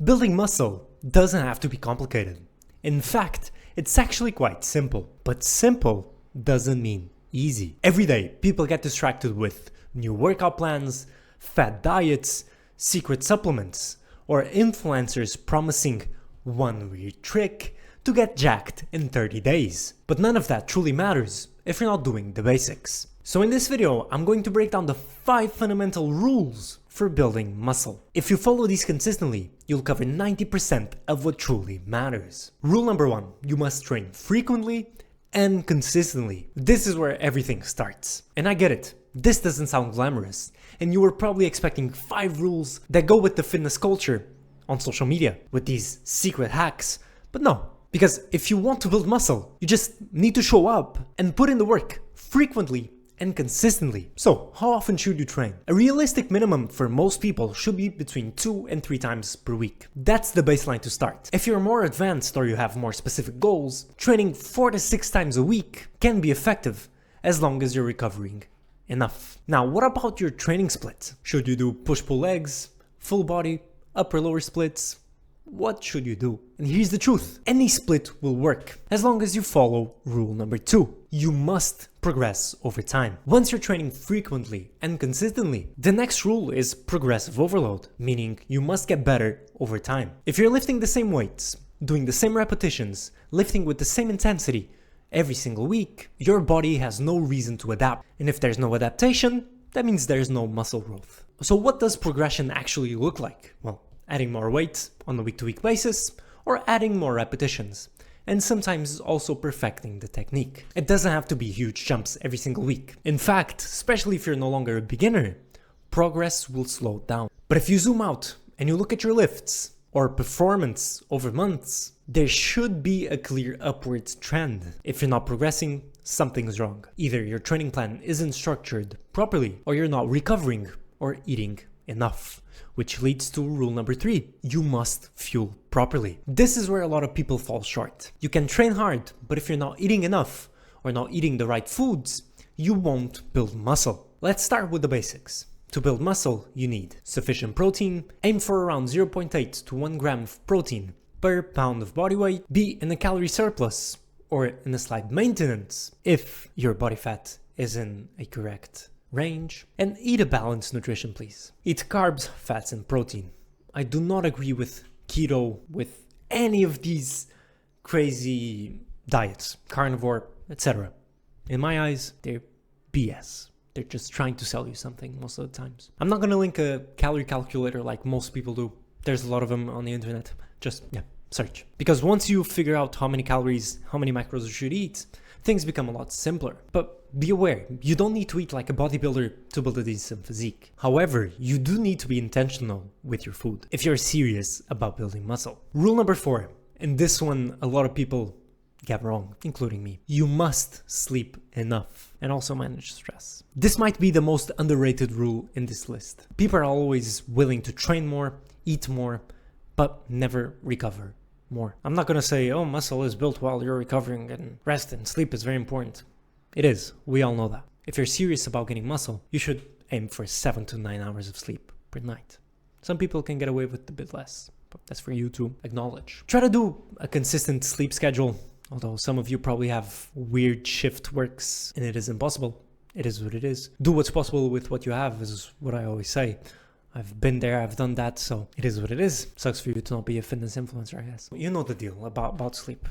Building muscle doesn't have to be complicated. In fact, it's actually quite simple. But simple doesn't mean easy. Every day, people get distracted with new workout plans, fad diets, secret supplements, or influencers promising one weird trick to get jacked in 30 days. But none of that truly matters if you're not doing the basics. So in this video, I'm going to break down the 5 fundamental rules for building muscle. If you follow these consistently, you'll cover 90% of what truly matters. Rule number 1, you must train frequently and consistently. This is where everything starts. And I get it, this doesn't sound glamorous, and you were probably expecting 5 rules that go with the fitness culture on social media, with these secret hacks, but no. Because if you want to build muscle, you just need to show up and put in the work frequently and consistently. So, how often should you train? A realistic minimum for most people should be between 2 and 3 times per week. That's the baseline to start. If you're more advanced or you have more specific goals, training 4 to 6 times a week can be effective as long as you're recovering enough. Now, what about your training split? Should you do push-pull legs, full body, upper-lower splits? What should you do? And here's the truth. Any split will work as long as you follow rule number 2. You must progress over time. Once you're training frequently and consistently, the next rule is progressive overload, meaning you must get better over time. If you're lifting the same weights, doing the same repetitions, lifting with the same intensity every single week, your body has no reason to adapt. And if there's no adaptation, that means there's no muscle growth. So what does progression actually look like? Well, adding more weight on a week-to-week basis, or adding more repetitions, and sometimes also perfecting the technique. It doesn't have to be huge jumps every single week. In fact, especially if you're no longer a beginner, progress will slow down. But if you zoom out and you look at your lifts or performance over months, there should be a clear upwards trend. If you're not progressing, something's wrong. Either your training plan isn't structured properly, or you're not recovering or eating enough. Which leads to rule number 3. You must fuel properly. This is where a lot of people fall short. You can train hard, but if you're not eating enough or not eating the right foods, you won't build muscle. Let's start with the basics. To build muscle, you need sufficient protein. Aim for around 0.8 to 1 gram of protein per pound of body weight. Be in a calorie surplus or in a slight maintenance if your body fat is in a correct range, and eat a balanced nutrition, please. Eat carbs, fats, and protein. I do not agree with keto, with any of these crazy diets, carnivore, etc. In my eyes, they're BS. They're just trying to sell you something most of the times. I'm not going to link a calorie calculator like most people do. There's a lot of them on the internet. Just, search. Because once you figure out how many calories, how many macros you should eat, things become a lot simpler. But be aware, you don't need to eat like a bodybuilder to build a decent physique. However, you do need to be intentional with your food if you're serious about building muscle. Rule number 4, and this one a lot of people get wrong, including me. You must sleep enough and also manage stress. This might be the most underrated rule in this list. People are always willing to train more, eat more, but never recover more. I'm not gonna say, oh, muscle is built while you're recovering and rest and sleep is very important. It is, we all know that. If you're serious about getting muscle, you should aim for 7 to 9 hours of sleep per night. Some people can get away with a bit less, but that's for you to acknowledge. Try to do a consistent sleep schedule, although some of you probably have weird shift works and it is impossible. It is what it is. Do what's possible with what you have is what I always say. I've been there, I've done that, so it is what it is. Sucks for you to not be a fitness influencer, I guess. You know the deal about sleep.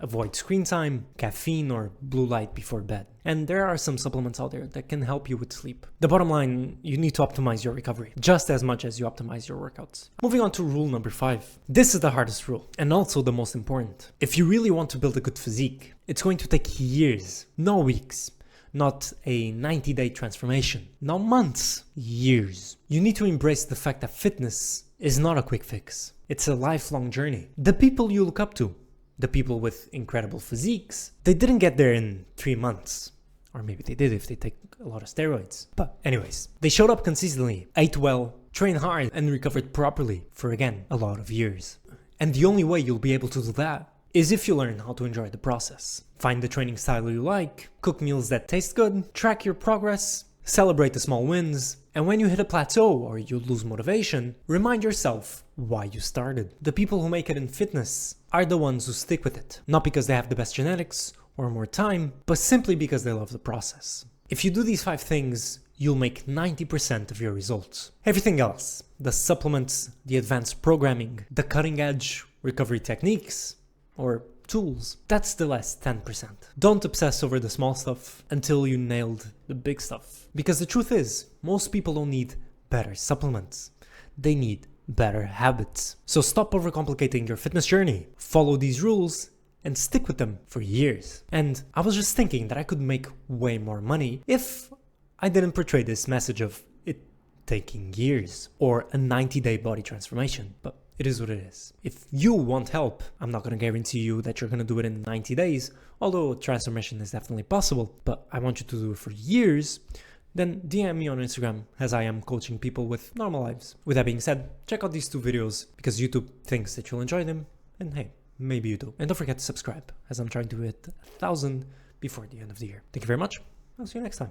Avoid screen time, caffeine, or blue light before bed. And there are some supplements out there that can help you with sleep. The bottom line, you need to optimize your recovery just as much as you optimize your workouts. Moving on to rule number 5. This is the hardest rule and also the most important. If you really want to build a good physique, it's going to take years, not weeks. Not a 90-day transformation, not months, years. You need to embrace the fact that fitness is not a quick fix. It's a lifelong journey. The people you look up to, the people with incredible physiques, they didn't get there in 3 months. Or maybe they did if they take a lot of steroids. But anyways, they showed up consistently, ate well, trained hard, and recovered properly for, again, a lot of years. And the only way you'll be able to do that is if you learn how to enjoy the process. Find the training style you like, cook meals that taste good, track your progress, celebrate the small wins, And when you hit a plateau or you lose motivation, remind yourself why you started. The people who make it in fitness are the ones who stick with it, not because they have the best genetics or more time, but simply because they love the process. If you do these 5 things, you'll make 90% of your results. Everything else, the supplements, the advanced programming, the cutting edge recovery techniques, or tools, that's the last 10%. Don't obsess over the small stuff until you nailed the big stuff. Because the truth is, most people don't need better supplements. They need better habits. So stop overcomplicating your fitness journey. Follow these rules and stick with them for years. And I was just thinking that I could make way more money if I didn't portray this message of it taking years or a 90-day body transformation. But it is what it is. If you want help, I'm not going to guarantee you that you're going to do it in 90 days, although transformation is definitely possible, but I want you to do it for years, then DM me on Instagram, as I am coaching people with normal lives. With that being said, check out these 2 videos because YouTube thinks that you'll enjoy them, and hey, maybe you do. And don't forget to subscribe, as I'm trying to hit 1,000 before the end of the year. Thank you very much. I'll see you next time.